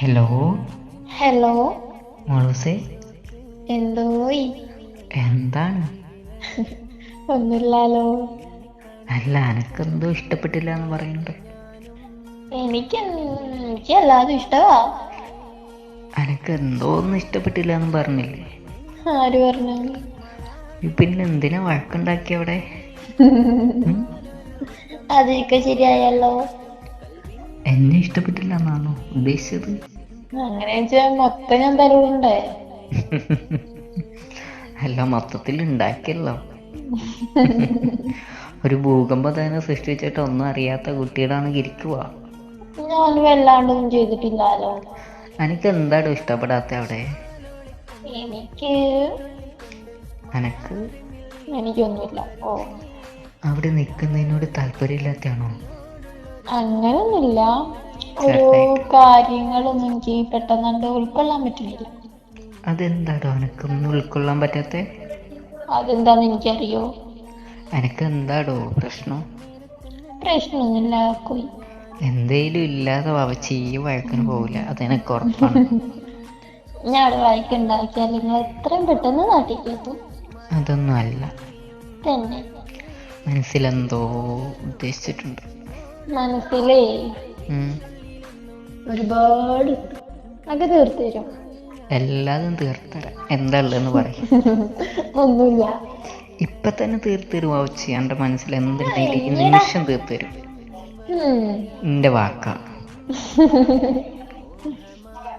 Hello hello. മോളൂസേ, എന്തോയി? എന്താണ്? ഒന്നുമില്ലാലോ. അല്ല, എനക്കെന്തോ ഇഷ്ടപ്പെട്ടില്ല എന്ന് പറയുന്നുണ്ട്. എനിക്ക് എല്ലാതും ഇഷ്ടമാ. എനക്ക് എന്തോന്നും ഇഷ്ടപ്പെട്ടില്ല എന്ന് പറഞ്ഞില്ലേ? ആര് പറഞ്ഞു? പിന്നെ എന്തിനാ വഴക്കുണ്ടാക്കി അവിടെ? അതൊക്കെ ശരിയായല്ലോ. എന്നെ ഇഷ്ടപ്പെട്ടില്ല എന്നാണോ ഉദ്ദേശിച്ചത്? അങ്ങനെ വെച്ചാൽ മൊത്തം ഞാൻ തരുണ്ടേ. അല്ല, മൊത്തത്തിൽ ഉണ്ടാക്കിയല്ലോ. ഒരു ഭൂകമ്പം തന്നെ സൃഷ്ടിച്ചിട്ട് ഒന്നും അറിയാത്ത കുട്ടികളാണെങ്കിൽ ഇരിക്കുക. ഞാൻ വല്ലാണ്ടൊന്നും ചെയ്തിട്ടില്ലാലോ. എനിക്ക് എന്താടോ ഇഷ്ടപ്പെടാത്ത അവിടെ? എനിക്ക് എനക്ക് എനിക്കൊന്നുമില്ല. ഓ, അവിടെ നിൽക്കുന്നതിനോട് താല്പര്യമില്ലാത്തയാണോ? അങ്ങനൊന്നുമില്ല. ഓരോ ചെറുതായിട്ട്. കാര്യങ്ങളൊന്നും എനിക്ക് പെട്ടെന്ന് ഉൾക്കൊള്ളാൻ പറ്റുന്നില്ല. അതെന്താടോ എനക്കൊന്നും ഉൾക്കൊള്ളാൻ പറ്റാത്തെ? അതെന്താന്ന് എനിക്കറിയോ. എനക്ക് എന്താടോ പ്രശ്നം? പ്രശ്നമൊന്നുമില്ല കോയി. എന്തേലും ഇല്ലാതെ വവച്ച് ഈ വഴക്കിന് പോവില്ല, അതെനക്ക് ഉറപ്പാണ്. ഞാൻ അവിടെ വഴക്കുണ്ടാക്കിയാൽ നിങ്ങൾ എത്രയും പെട്ടെന്ന് നാട്ടിൽ കേൾക്കും. അതൊന്നും അല്ല, തന്നെ മനസ്സിലെന്തോ ഉദ്ദേശിച്ചിട്ടുണ്ട്. മനസ്സിലേ ഉം. ഒരുപാട് അത് തീർത്തു തരും. എല്ലാതും തീർത്തരാം. എന്താ ഉള്ളതെന്ന് പറയും. ഒന്നുമില്ല. ഇപ്പൊ തന്നെ തീർത്തരും വവച്ച്. എൻ്റെ മനസ്സിൽ എന്തുണ്ടെങ്കിലും ഈ എങ്ങടാ? നിമിഷം തീർത്തരും. ഉം. എൻ്റെ വാക്ക.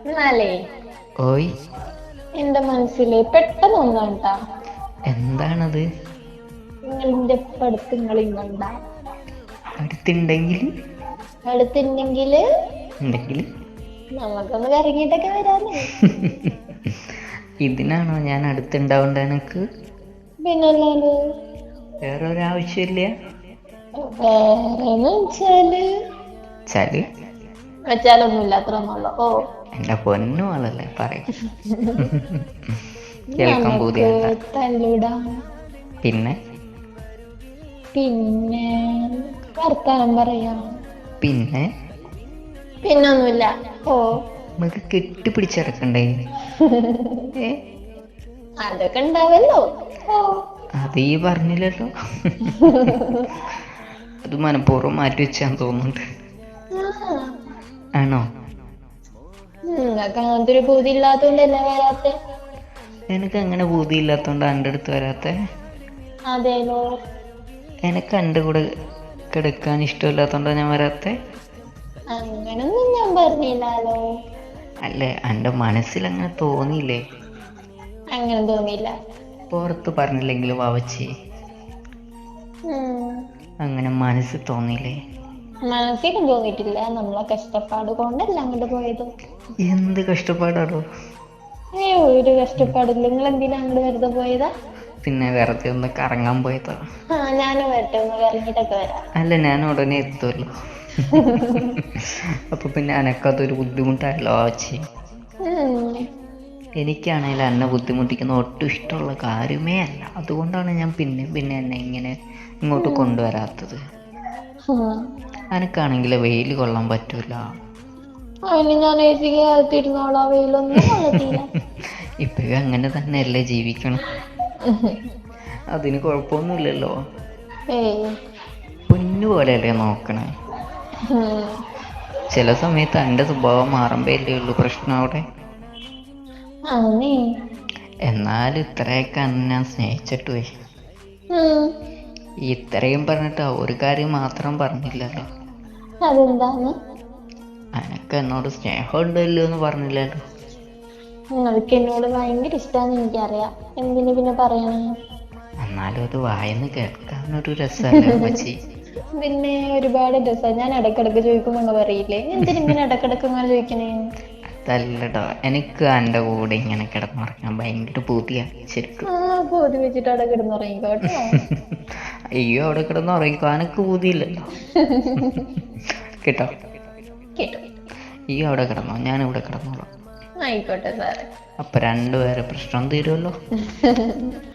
എന്നാലേ ഓയ്, എന്റെ മനസ്സില് പെട്ടെന്ന് ഒന്നാണ്ടാ. എന്താണത്? നിങ്ങളിന്റെ അടുത്ത് നിങ്ങളിങ്ങണ്ടാ. അടുത്തുണ്ടെങ്കിൽ അടുത്തുണ്ടെങ്കില് ഉണ്ടെങ്കിൽ നമുക്കൊന്ന് കറങ്ങിയിട്ടൊക്കെ വരാനേ. ഇതിനാണോ ഞാൻ അടുത്തുണ്ടാവേണ്ട എനക്ക്? പിന്നല്ലാണ്ട് വേറെ ഒരാവശ്യമില്ല. വേറെന്ന് ചല് വെച്ചാലൊന്നുമില്ല, അത്ര ഒന്നുള്ളൂ. ഓ, എൻ്റെ പൊന്നു ആളല്ലേ പറയും. കേൾക്കാൻ നമുക്ക് പൂതിയല്ല. തല്ലൂടാം. പിന്നെ പിന്നെ വർത്താനം പറയാം. പിന്നെ പിന്നൊന്നുമില്ല. ഓ, നമുക്ക് കെട്ടിപ്പിടിച്ചിറക്കണ്ടേ? ഏ, അതൊക്കെ ഉണ്ടാവല്ലോ. ഓ. അത് ഈ പറഞ്ഞില്ലല്ലോ. അത് മനഃപൂർവ്വം മാറ്റി വെച്ചാന്ന് തോന്നുന്നുണ്ട്. ആ, ആണോ? നിങ്ങൾക്ക് അങ്ങനത്തെ ഒരു ബുദ്ധി ഇല്ലാത്തോണ്ടല്ലേ വരാത്തെ. എനിക്ക് അങ്ങനെ ബുദ്ധിയില്ലാത്തോണ്ട് എൻ്റെ അടുത്ത് വരാത്തെ. അതേലോ. എനിക്ക് എൻ്റെ കൂടെ കിടക്കാൻ ഇഷ്ടമില്ലാത്തോണ്ടാണ് ഞാൻ വരാത്തെ. അങ്ങനൊന്നും ഞാൻ പറഞ്ഞില്ലാലോ. അല്ലേ, എൻ്റെ മനസ്സിൽ അങ്ങനെ തോന്നിയില്ലേ? അങ്ങനെ തോന്നിയില്ല. പുറത്ത് പറഞ്ഞില്ലെങ്കിലും വാവച്ചി ഉം. അങ്ങനെ മനസ്സിൽ തോന്നിയില്ലേ? മനസ്സിലും തോന്നിയിട്ടില്ല. നമ്മളെ കഷ്ടപ്പാട് കൊണ്ടല്ല അങ്ങോട്ട് പോയത്. എന്ത് കഷ്ടപ്പാടാണോ? ഒരു കഷ്ടപ്പാടില്ല. നിങ്ങൾ എന്തിനാ അങ്ങോട്ട് വെറുതെ പോയതാ? പിന്നെ വെറുതെ ഒന്ന് കറങ്ങാൻ പോയതാ. ആ, ഞാനും വരട്ടെ, ഒന്ന് കറങ്ങിട്ടൊക്കെ വരാം. അല്ല, ഞാൻ ഉടനെ എത്തുമല്ലോ. അപ്പൊ പിന്നെ എനക്കതൊരു ബുദ്ധിമുട്ടായല്ലോ വാവച്ചി. ഉം. എനിക്കാണെങ്കിൽ എന്നെ ബുദ്ധിമുട്ടിക്കുന്ന ഒട്ടും ഇഷ്ടമുള്ള കാര്യമേ അല്ല. അതുകൊണ്ടാണ് ഞാൻ പിന്നെ പിന്നെ എന്നെ ഇങ്ങനെ ഇങ്ങോട്ട് കൊണ്ടുവരാത്തത്. എനക്കാണെങ്കിൽ വെയിൽ കൊള്ളാൻ പറ്റൂല. അതിന് ഞാൻ AC കാത്തിരുന്നോളാം. വെയിലൊന്നും കൊള്ളത്തില്ല. ഇപ്പോഴും അങ്ങനെ തന്നെയല്ലേ ജീവിക്കണം. അതിന് കുഴപ്പമൊന്നുമില്ലല്ലോ. ഏയ്. പൊന്നു പോലെയല്ലേ നോക്കണേ. ചില സമയത്ത് എൻ്റെ സ്വഭാവം മാറുമ്പോഴല്ലേ ഉള്ളൂ പ്രശ്നം അവിടെ. ആന്നേ. എന്നാലും ഇത്രയൊക്കെ അന്ന് ഞാൻ സ്നേഹിച്ചിട്ട് പോയി. ഇത്രയും പറഞ്ഞിട്ട് ഒരു കാര്യം മാത്രം പറഞ്ഞില്ലല്ലോ. അതെന്താന്ന്? എനക്ക് എന്നോട് സ്നേഹം ഉണ്ടല്ലോ എന്ന് പറഞ്ഞില്ലല്ലോ. നിങ്ങൾക്ക് എന്നോട് ഭയങ്കര ഇഷ്ടമാണെന്ന് എനിക്കറിയാം. എന്തിനു പിന്നെ പറയണേ? എന്നാലും അത് വായന്ന് കേൾക്കാനൊരു രസമല്ലേ അമ്മച്ചി? പിന്നെ ഒരുപാട് രസം. ഞാൻ ഇടക്കിടക്ക് ചോദിക്കുമ്പോ അങ്ങ് പറയില്ലേ, എന്തിനിങ്ങനെ ഇടക്കിടക്ക് ഇങ്ങനെ ചോദിക്കണേ? അതല്ലടോ, എനിക്ക് എൻ്റെ കൂടെ ഇങ്ങനെ കിടന്നുറങ്ങാൻ ഭയങ്കര പൂതിയാ ശരിക്കും. ആ, പോതി വെച്ചിട്ട് അവിടെ കിടന്നുറങ്ങിക്കോട്ടോ. അയ്യോ, അവിടെ കിടന്നുറങ്ങിക്കോ, എനക്ക് പൂതിയില്ലല്ലോ. കേട്ടോ? കേട്ടു. ഈ അവിടെ കിടന്നോ, ഞാനിവിടെ കിടന്നോളാം. ആയിക്കോട്ടെ സാറേ. അപ്പൊ രണ്ടുപേരെ പ്രശ്നം തീരുമല്ലോ.